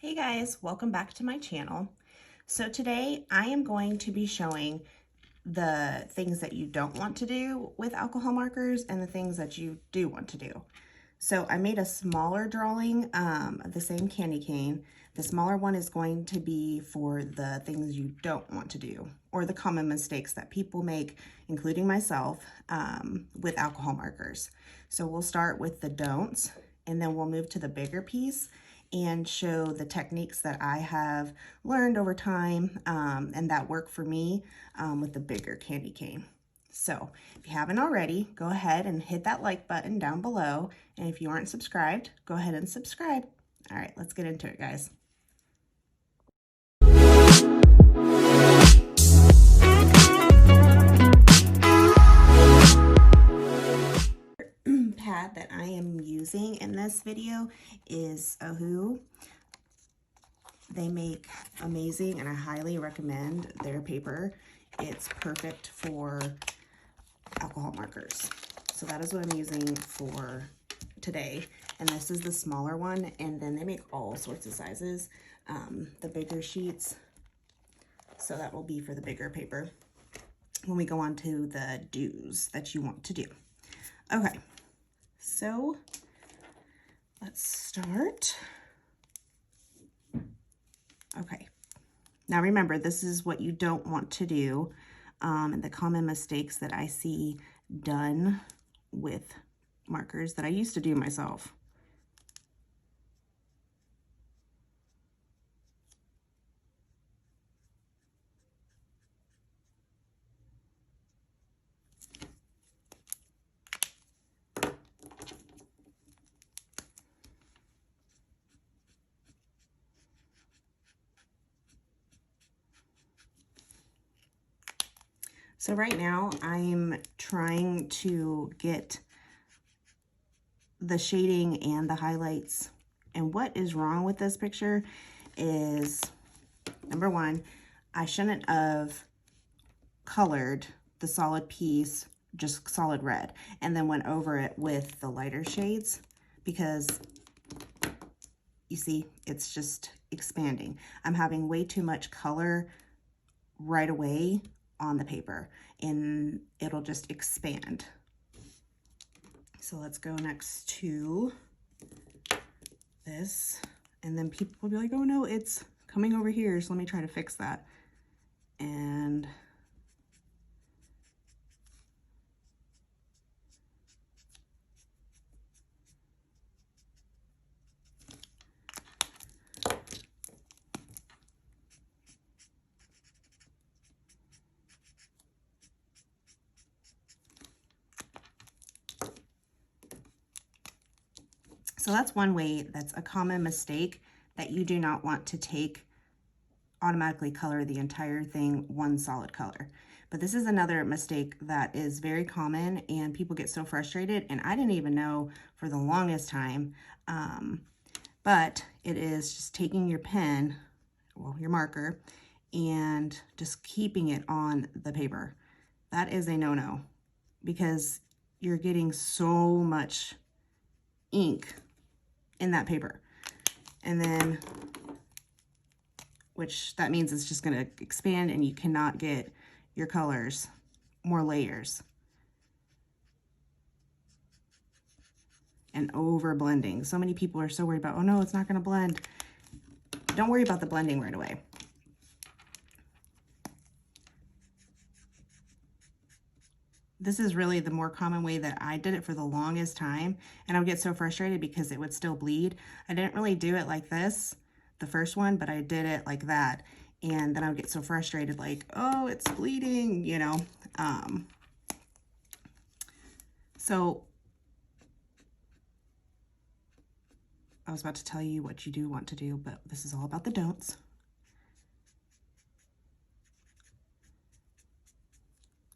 Hey guys, welcome back to my channel. So today I am going to be showing the things that you don't want to do with alcohol markers and the things that you do want to do. So I made a smaller drawing of the same candy cane. The smaller one is going to be for the things you don't want to do, or the common mistakes that people make, including myself, with alcohol markers. So we'll start with the don'ts, and then we'll move to the bigger piece and show the techniques that I have learned over time and that work for me with the bigger candy cane. So if you haven't already, go ahead and hit that like button down below. And if you aren't subscribed, go ahead and subscribe. All right, let's get into it, guys. Pad that I am using in this video is Ohu. They make amazing, and I highly recommend their paper. It's perfect for alcohol markers. So that is what I'm using for today. And this is the smaller one, and then they make all sorts of sizes. The bigger sheets, so that will be for the bigger paper when we go on to the do's that you want to do. Okay, so let's start. Okay, now remember, this is what you don't want to do, and the common mistakes that I see done with markers that I used to do myself. So right now I'm trying to get the shading and the highlights. And what is wrong with this picture is, number one, I shouldn't have colored the solid piece just solid red and then went over it with the lighter shades, because you see it's just expanding. I'm having way too much color right away on the paper and it'll just expand. So let's go next to this, and then people will be like, oh no, it's coming over here, so let me try to fix that. And so that's one way that's a common mistake that you do not want to take, automatically color the entire thing one solid color. But this is another mistake that is very common, and people get so frustrated, and I didn't even know for the longest time. But it is just taking your pen, well, your marker, and just keeping it on the paper. That is a no-no, because you're getting so much ink in that paper. And then, which that means it's just gonna expand and you cannot get your colors more layers. And over blending. So many people are so worried about, oh no, it's not gonna blend. Don't worry about the blending right away. This is really the more common way that I did it for the longest time, and I would get so frustrated because it would still bleed. I didn't really do it like this, the first one, but I did it like that, and then I would get so frustrated, like, oh, it's bleeding, you know. So I was about to tell you what you do want to do, but this is all about the don'ts.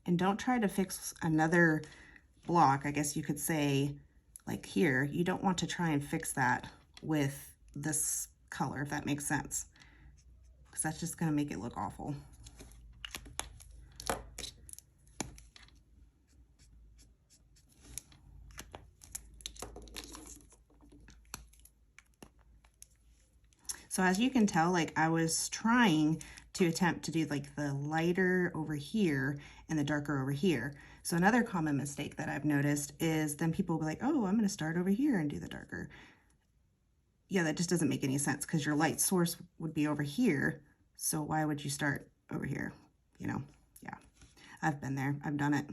And don't try to fix another block, I guess you could say, like here. You don't want to try and fix that with this color, if that makes sense, because that's just going to make it look awful. So as you can tell, like I was trying to attempt to do like the lighter over here and the darker over here. So another common mistake that I've noticed is then people will be like, oh, I'm going to start over here and do the darker. Yeah, that just doesn't make any sense because your light source would be over here. So why would you start over here? You know, yeah, I've been there. I've done it.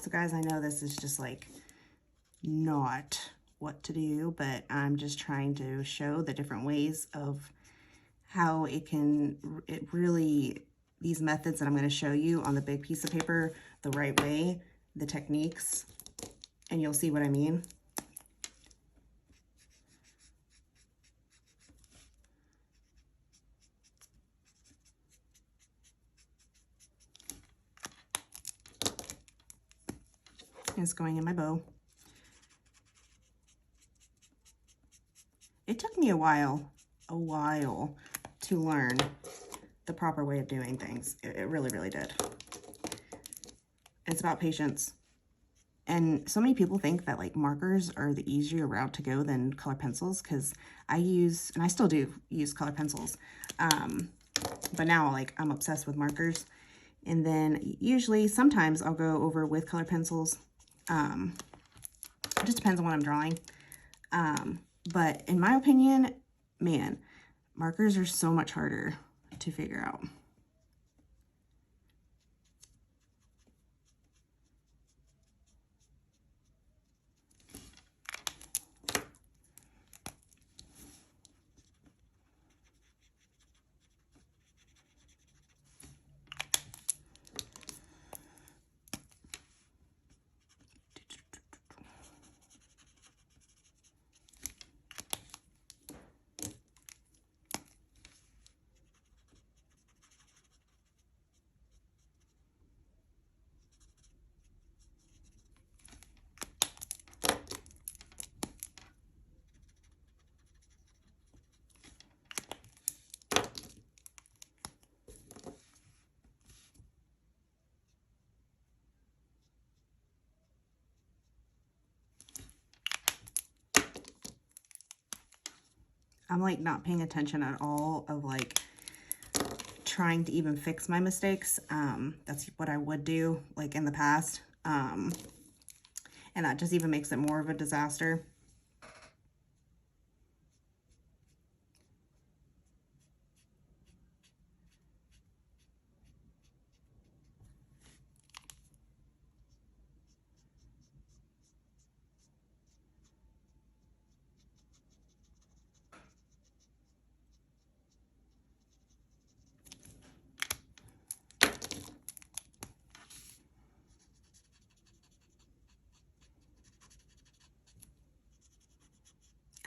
So guys, I know this is just like not what to do, but I'm just trying to show the different ways of how it really, these methods that I'm going to show you on the big piece of paper, the right way, the techniques, and you'll see what I mean. It's going in my bow. It took me a while to learn the proper way of doing things. It really, really did. It's about patience. And so many people think that like markers are the easier route to go than color pencils, because I use, and I still do use color pencils. But now like I'm obsessed with markers. And then usually sometimes I'll go over with color pencils. It just depends on what I'm drawing. But in my opinion, man, markers are so much harder to figure out. I'm like not paying attention at all of like trying to even fix my mistakes. That's what I would do like in the past. And that just even makes it more of a disaster.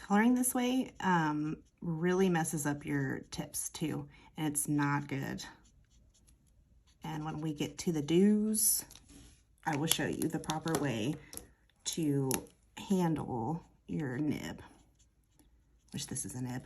Coloring this way really messes up your tips too, and it's not good. And when we get to the do's, I will show you the proper way to handle your nib, which this is a nib.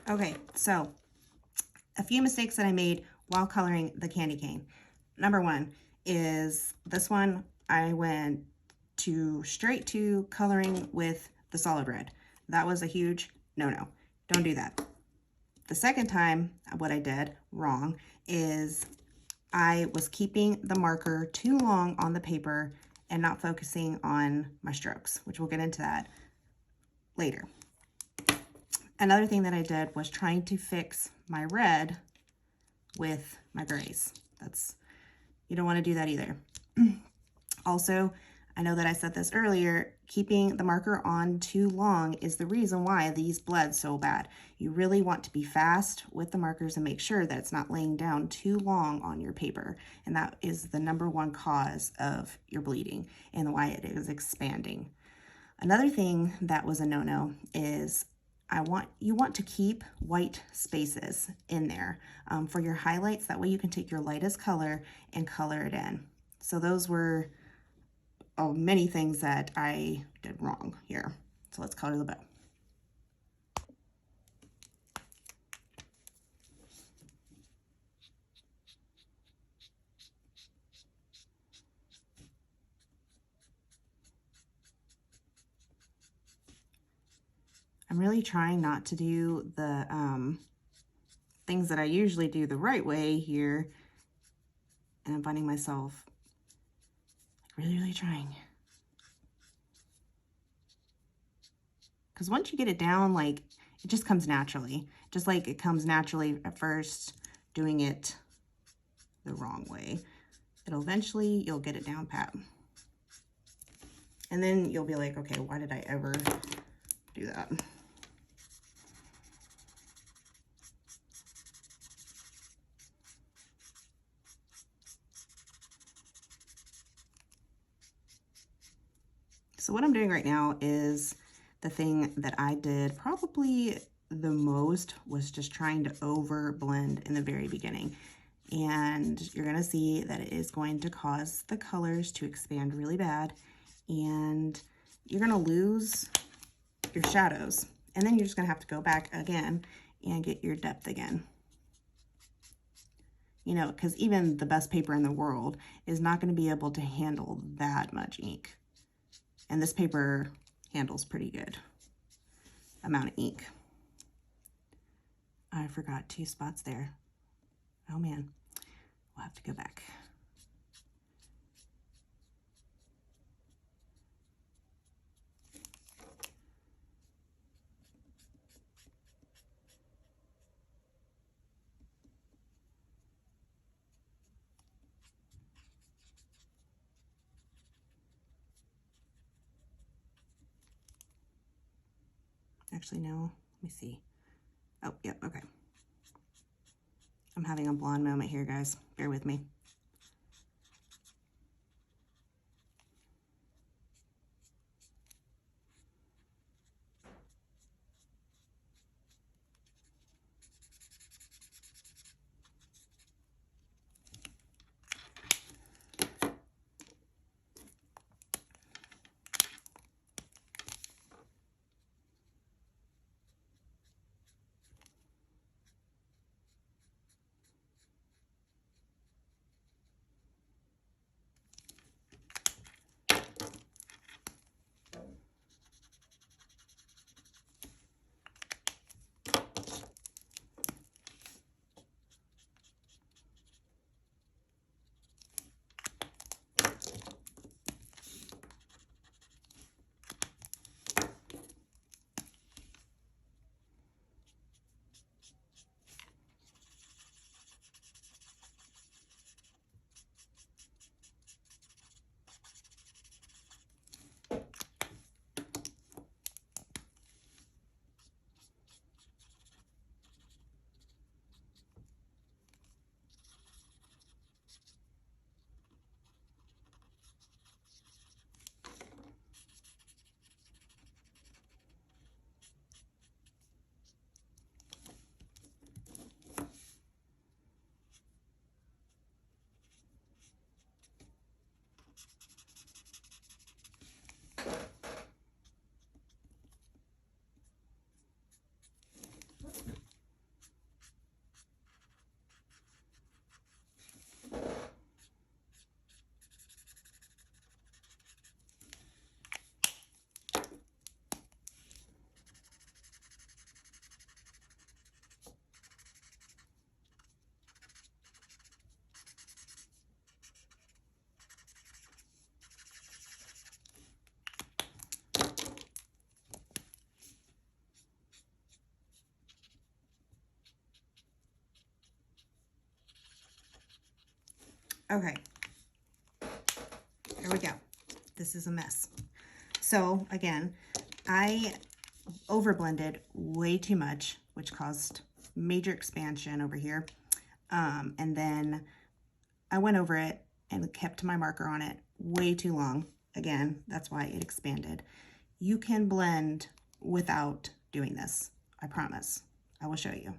Okay, so a few mistakes that I made while coloring the candy cane. Number one is this one. I went straight to coloring with the solid red. That was a huge no-no. Don't do that. The second time, what I did wrong is I was keeping the marker too long on the paper and not focusing on my strokes, which we'll get into that later. Another thing that I did was trying to fix my red with my grays. You don't want to do that either. Also, I know that I said this earlier, keeping the marker on too long is the reason why these bled so bad. You really want to be fast with the markers and make sure that it's not laying down too long on your paper. And that is the #1 cause of your bleeding and why it is expanding. Another thing that was a no-no is you want to keep white spaces in there for your highlights. That way you can take your lightest color and color it in. So those were many things that I did wrong here. So let's color the bow. I'm really trying not to do the things that I usually do the right way here. And I'm finding myself really trying. Because once you get it down, like, it just comes naturally. Just like it comes naturally at first, doing it the wrong way. You'll get it down pat. And then you'll be like, okay, why did I ever do that? So what I'm doing right now is the thing that I did probably the most was just trying to over blend in the very beginning. And you're gonna see that it is going to cause the colors to expand really bad, and you're gonna lose your shadows. And then you're just gonna have to go back again and get your depth again. You know, because even the best paper in the world is not gonna be able to handle that much ink. And this paper handles pretty good amount of ink. I forgot 2 spots there. Oh man, we'll have to go back. Actually, no, let me see. Oh, yep, okay. I'm having a blonde moment here, guys. Bear with me. Okay, here we go. This is a mess. So again, I overblended way too much, which caused major expansion over here. And then I went over it and kept my marker on it way too long. Again, that's why it expanded. You can blend without doing this, I promise. I will show you.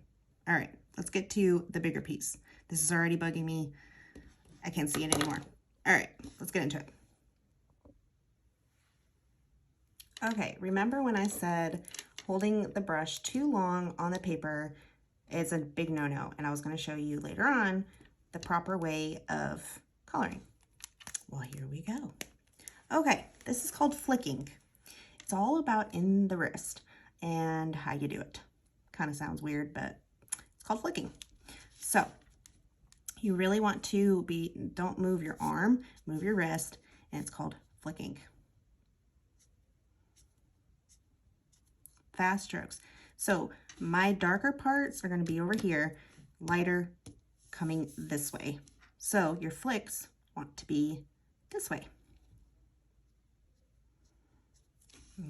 All right, let's get to the bigger piece. This is already bugging me. I can't see it anymore. All right, let's get into it. Okay, remember when I said holding the brush too long on the paper is a big no-no, and I was going to show you later on the proper way of coloring. Well, here we go. Okay, this is called flicking. It's all about in the wrist and how you do it. Kind of sounds weird, but it's called flicking. So you really want to don't move your arm, move your wrist, and it's called flicking. Fast strokes. So my darker parts are going to be over here, lighter coming this way. So your flicks want to be this way.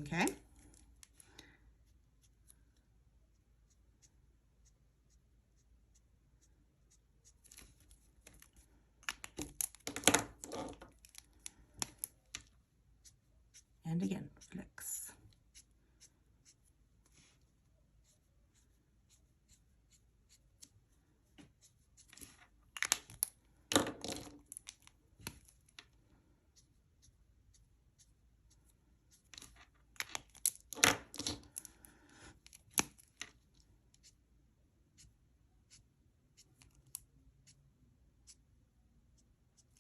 Okay. And again, flicks.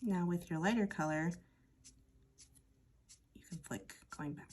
Now with your lighter color, you can flick going back.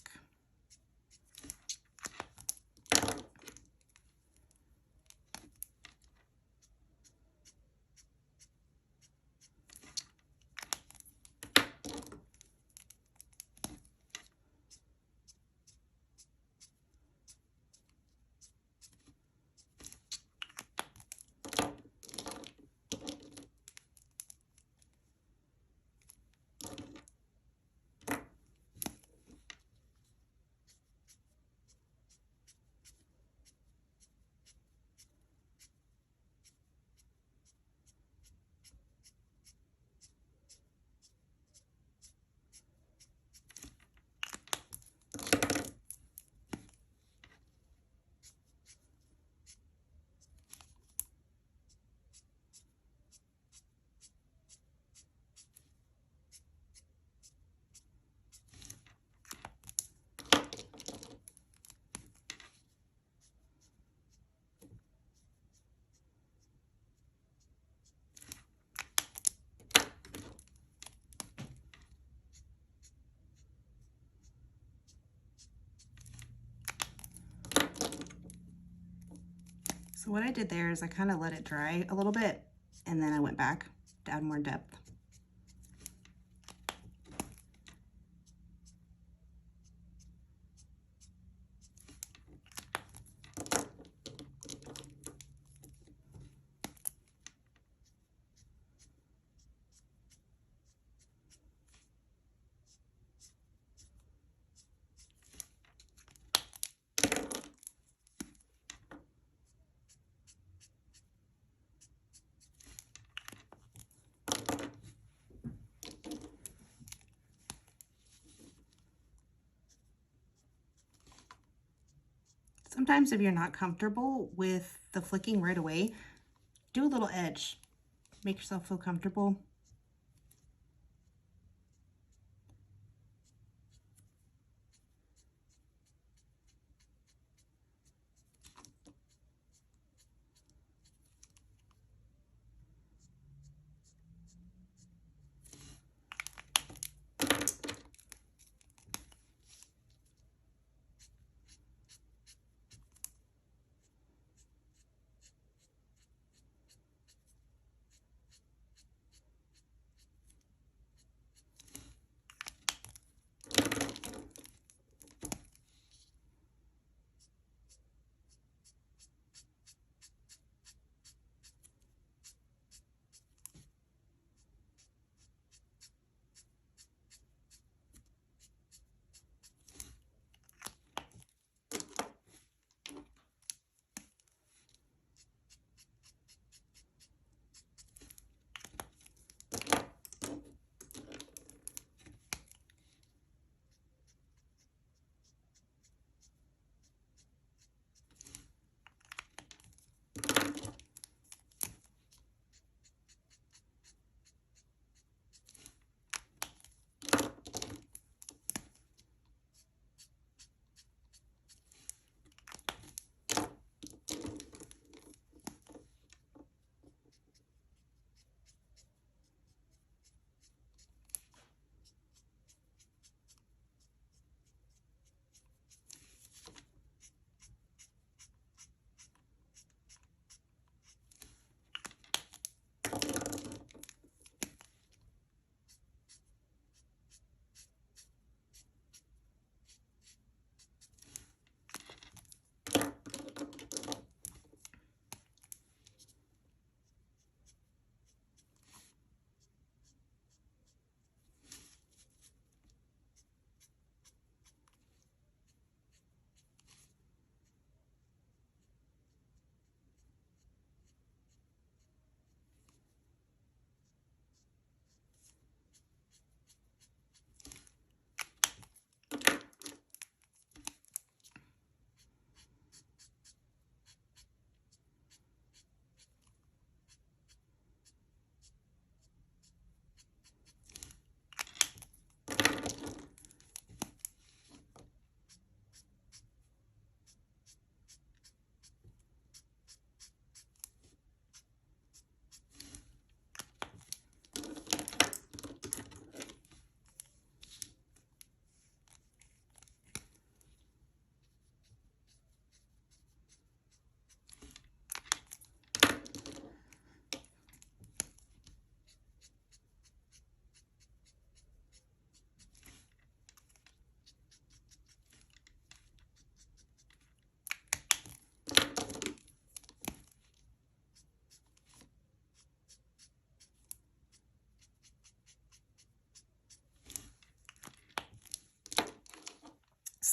So what I did there is I kind of let it dry a little bit, and then I went back to add more depth. Sometimes if you're not comfortable with the flicking right away, do a little edge. Make yourself feel comfortable.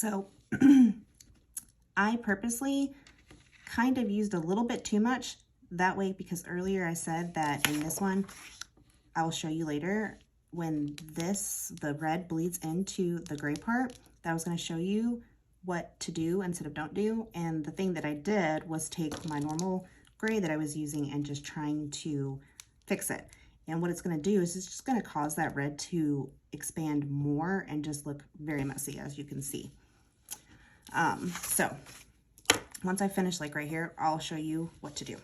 So I purposely kind of used a little bit too much that way, because earlier I said that in this one, I'll show you later, when the red bleeds into the gray part, that I was going to show you what to do instead of don't do. And the thing that I did was take my normal gray that I was using and just trying to fix it. And what it's going to do is it's just going to cause that red to expand more and just look very messy, as you can see. So once I finish, like right here, I'll show you what to do.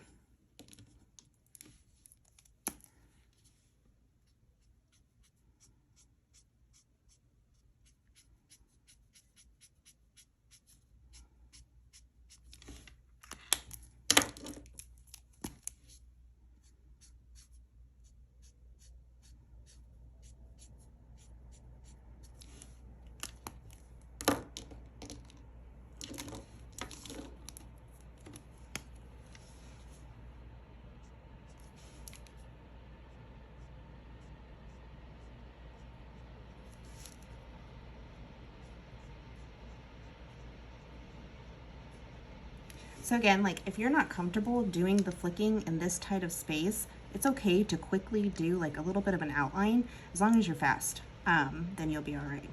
So again, like if you're not comfortable doing the flicking in this tight of space, it's okay to quickly do like a little bit of an outline. As long as you're fast, then you'll be all right.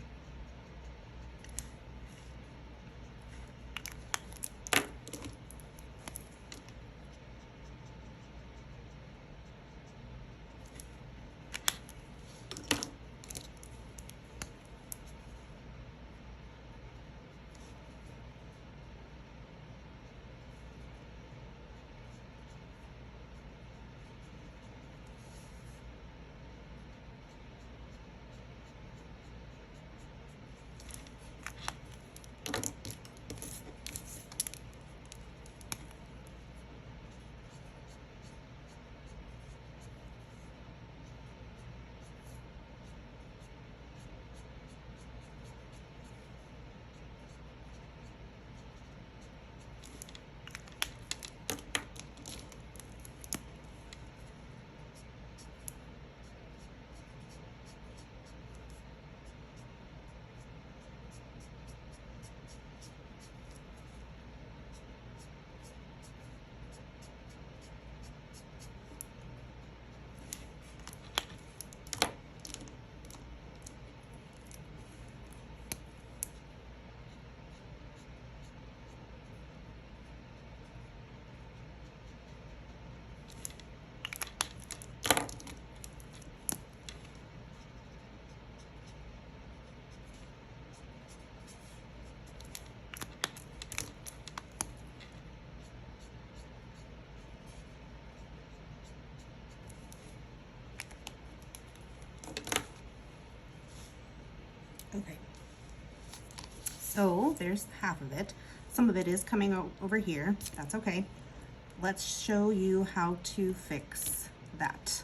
Okay, so there's half of it. Some of it is coming over here. That's okay. Let's show you how to fix that.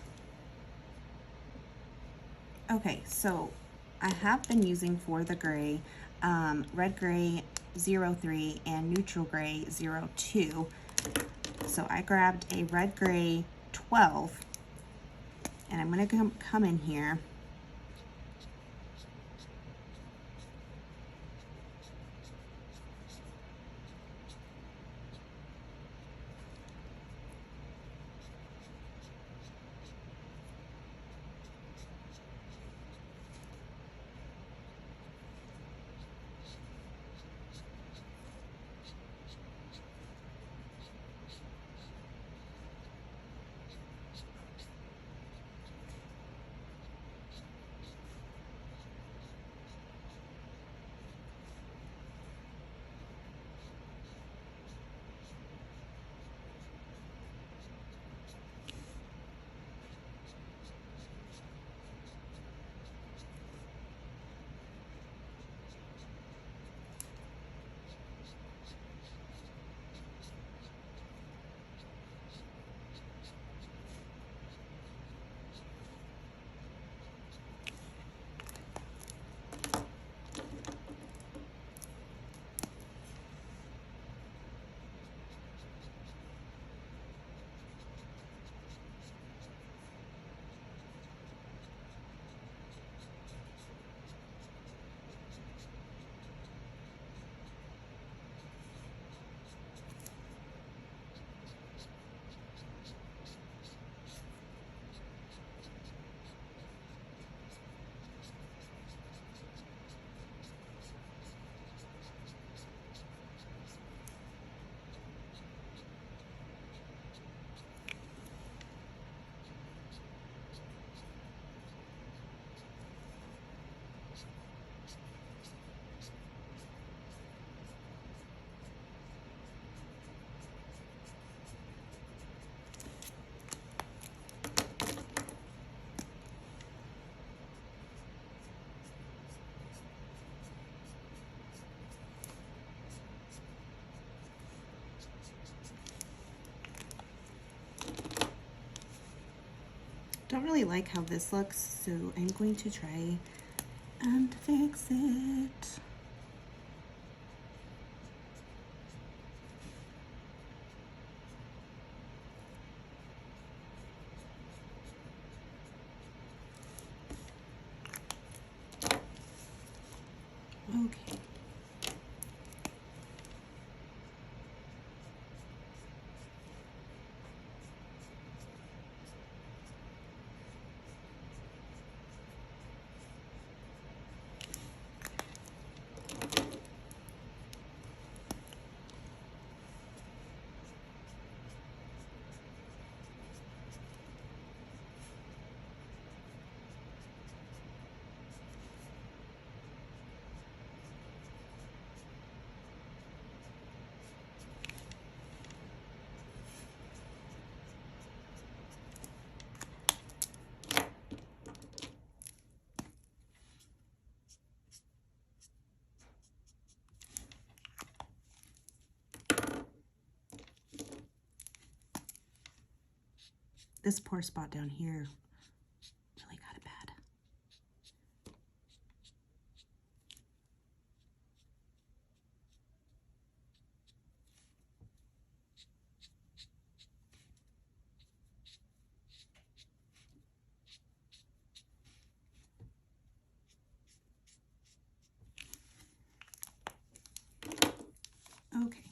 Okay, so I have been using for the gray, red gray 03 and neutral gray 02. So I grabbed a red gray 12, and I'm going to come in here don't really like how this looks, so I'm going to try and fix it. Okay. This poor spot down here really got it bad. Okay.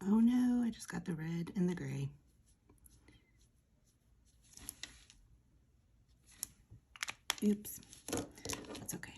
Oh no, I just got the red and the gray. Oops, that's okay.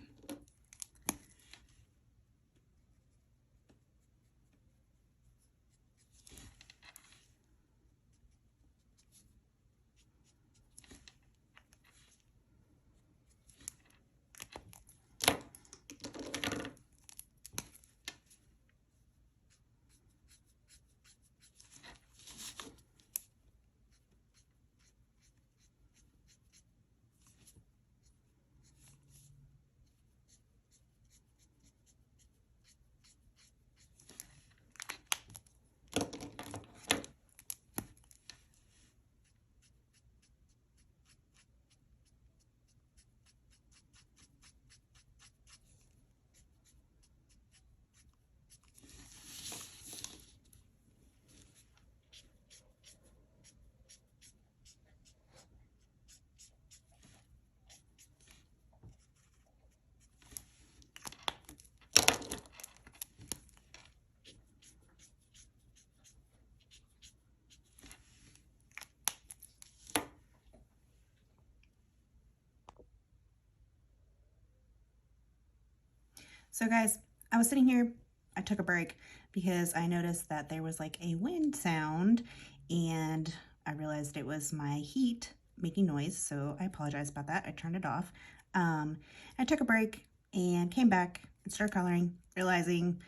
So guys, I was sitting here, I took a break because I noticed that there was like a wind sound and I realized it was my heat making noise. So I apologize about that. I turned it off. I took a break and came back and started coloring, realizing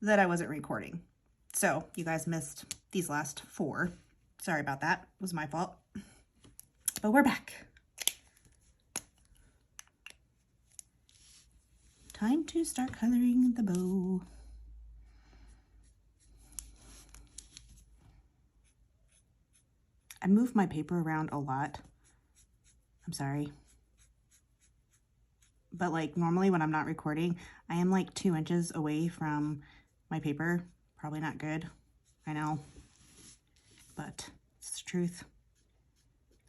that I wasn't recording. So you guys missed these last 4. Sorry about that. It was my fault. But we're back. Time to start coloring the bow. I move my paper around a lot. I'm sorry. But like normally when I'm not recording, I am like 2 inches away from my paper. Probably not good. I know. But it's the truth.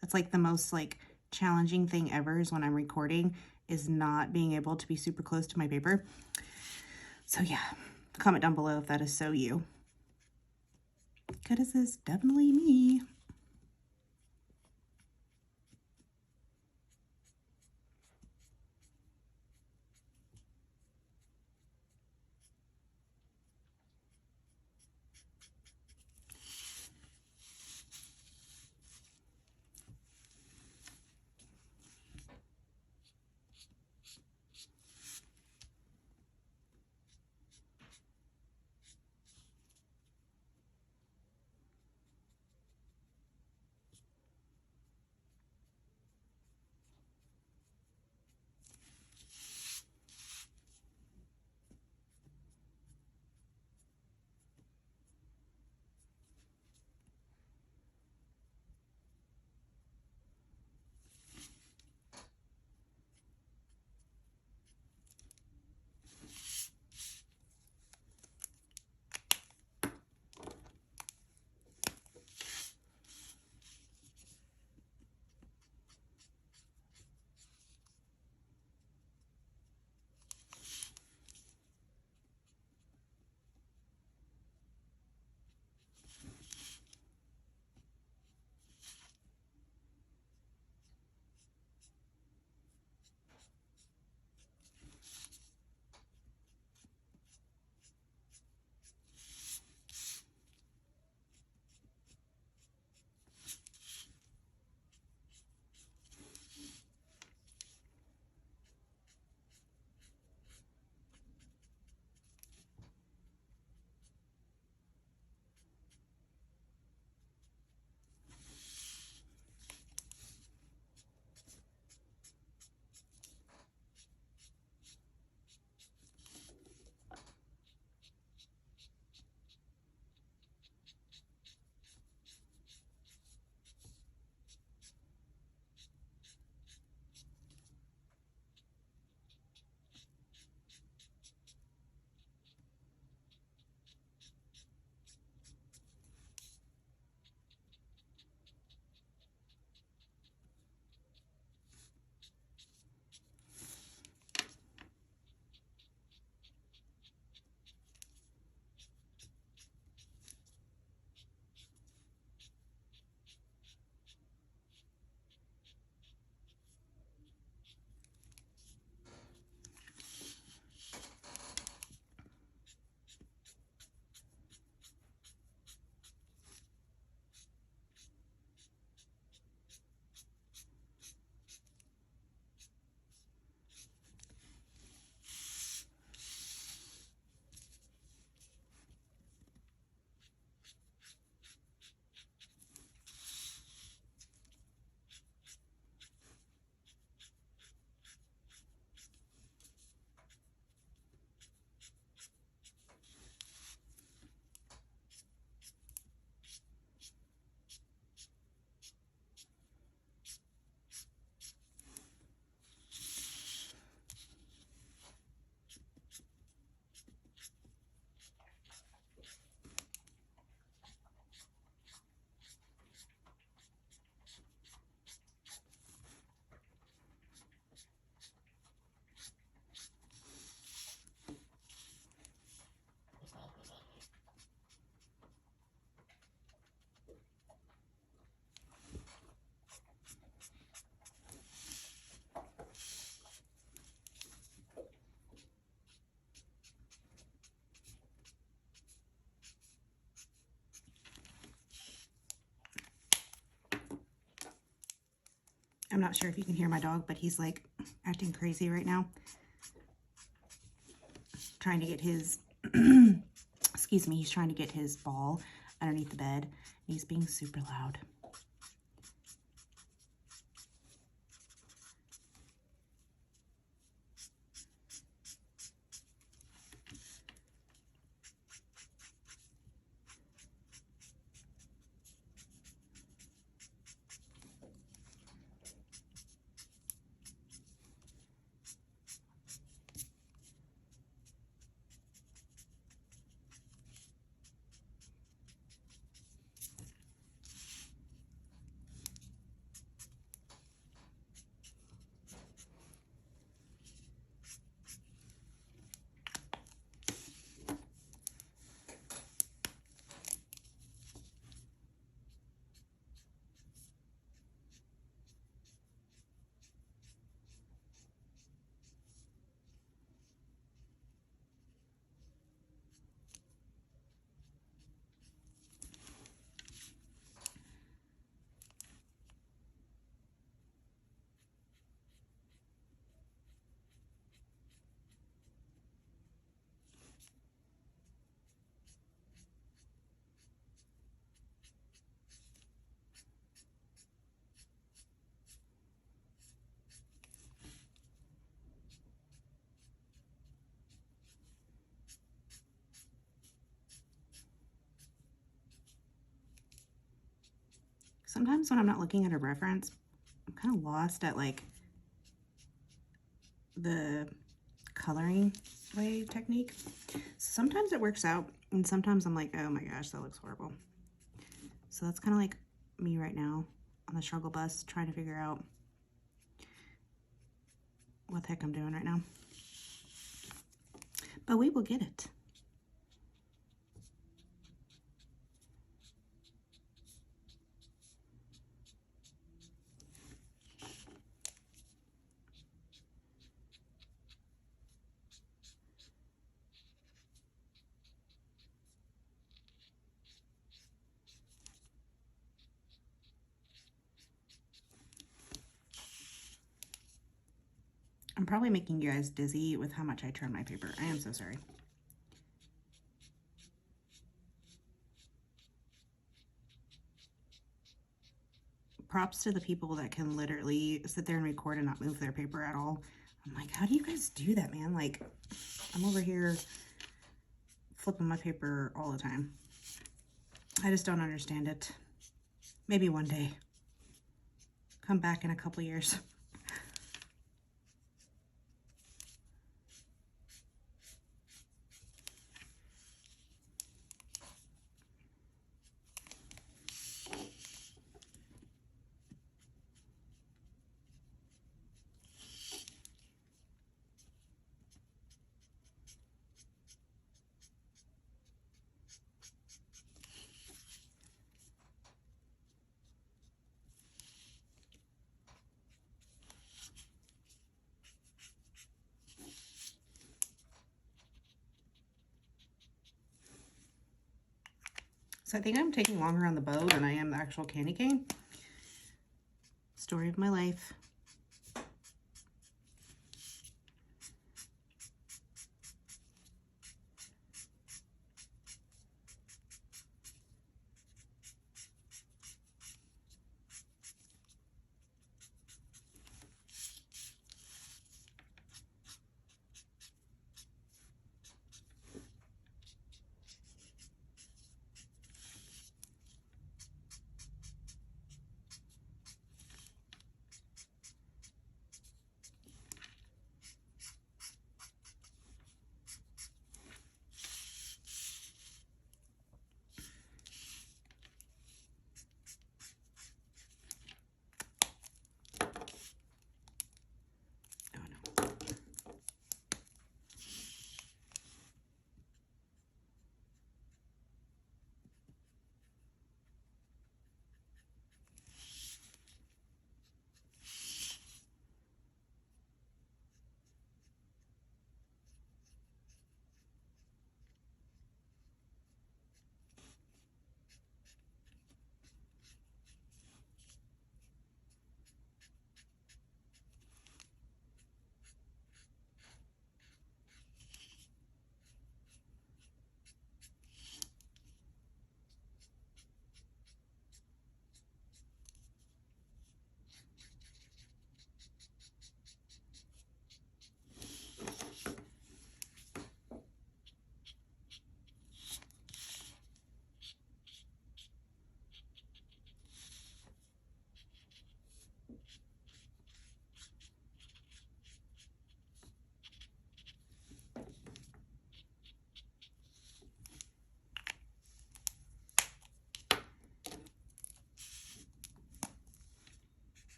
That's like the most like challenging thing ever is when I'm recording is not being able to be super close to my paper. So yeah, comment down below if that is so you. Because it's definitely me. I'm not sure if you can hear my dog, but he's like acting crazy right now. Trying to get his, excuse me, he's trying to get his ball underneath the bed. He's being super loud. Sometimes when I'm not looking at a reference, I'm kind of lost at like the coloring wave technique. Sometimes it works out, and sometimes I'm like, oh my gosh, that looks horrible. So that's kind of like me right now on the struggle bus, trying to figure out what the heck I'm doing right now. But we will get it. I'm probably making you guys dizzy with how much I turn my paper. I am so sorry. Props to the people that can literally sit there and record and not move their paper at all. I'm like, how do you guys do that, man? Like, I'm over here flipping my paper all the time. I just don't understand it. Maybe one day. Come back in a couple years. So I think I'm taking longer on the bow than I am the actual candy cane. Story of my life.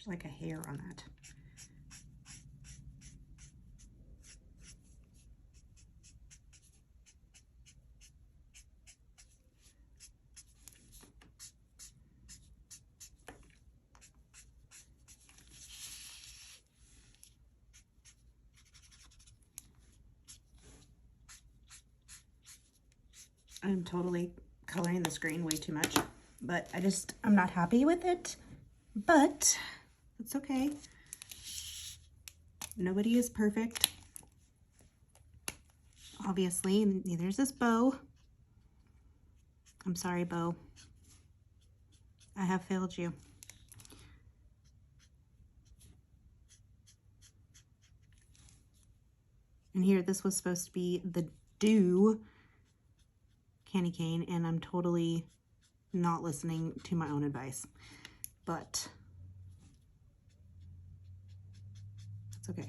like a hair on that. I'm totally coloring this green way too much, but I'm not happy with it, but it's okay. Nobody is perfect. Obviously, neither is this bow. I'm sorry, bow. I have failed you. And here, this was supposed to be the do candy cane, and I'm totally not listening to my own advice. But it's okay.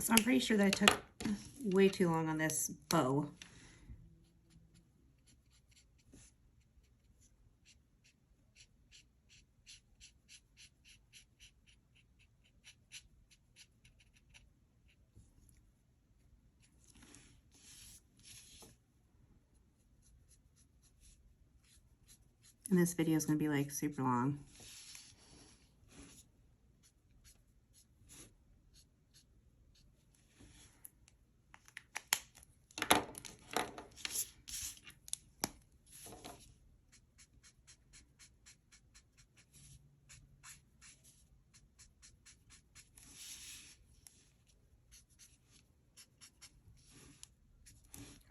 So I'm pretty sure that I took way too long on this bow. And this video is going to be like super long.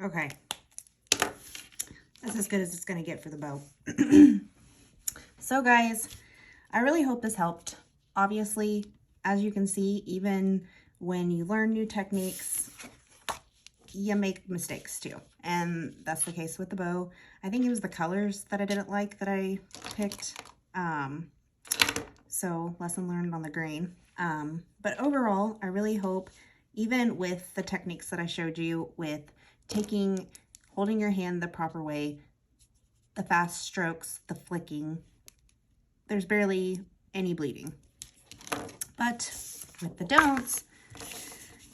Okay, that's as good as it's gonna get for the bow. So guys, I really hope this helped. Obviously, as you can see, even when you learn new techniques, you make mistakes too. And that's the case with the bow. I think it was the colors that I didn't like that I picked. So lesson learned on the green. But overall, I really hope, even with the techniques that I showed you with holding your hand the proper way, the fast strokes, the flicking, there's barely any bleeding. But with the don'ts,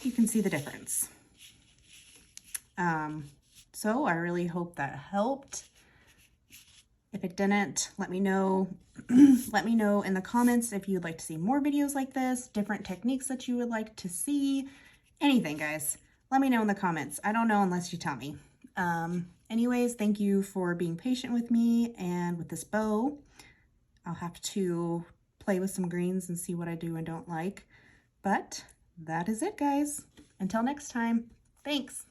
you can see the difference. So I really hope that helped. If it didn't, let me know. Let me know in the comments if you'd like to see more videos like this, different techniques that you would like to see, anything, guys. Let me know in the comments. I don't know unless you tell me. Anyways, thank you for being patient with me and with this bow. I'll have to play with some greens and see what I do and don't like. But that is it, guys. Until next time, thanks.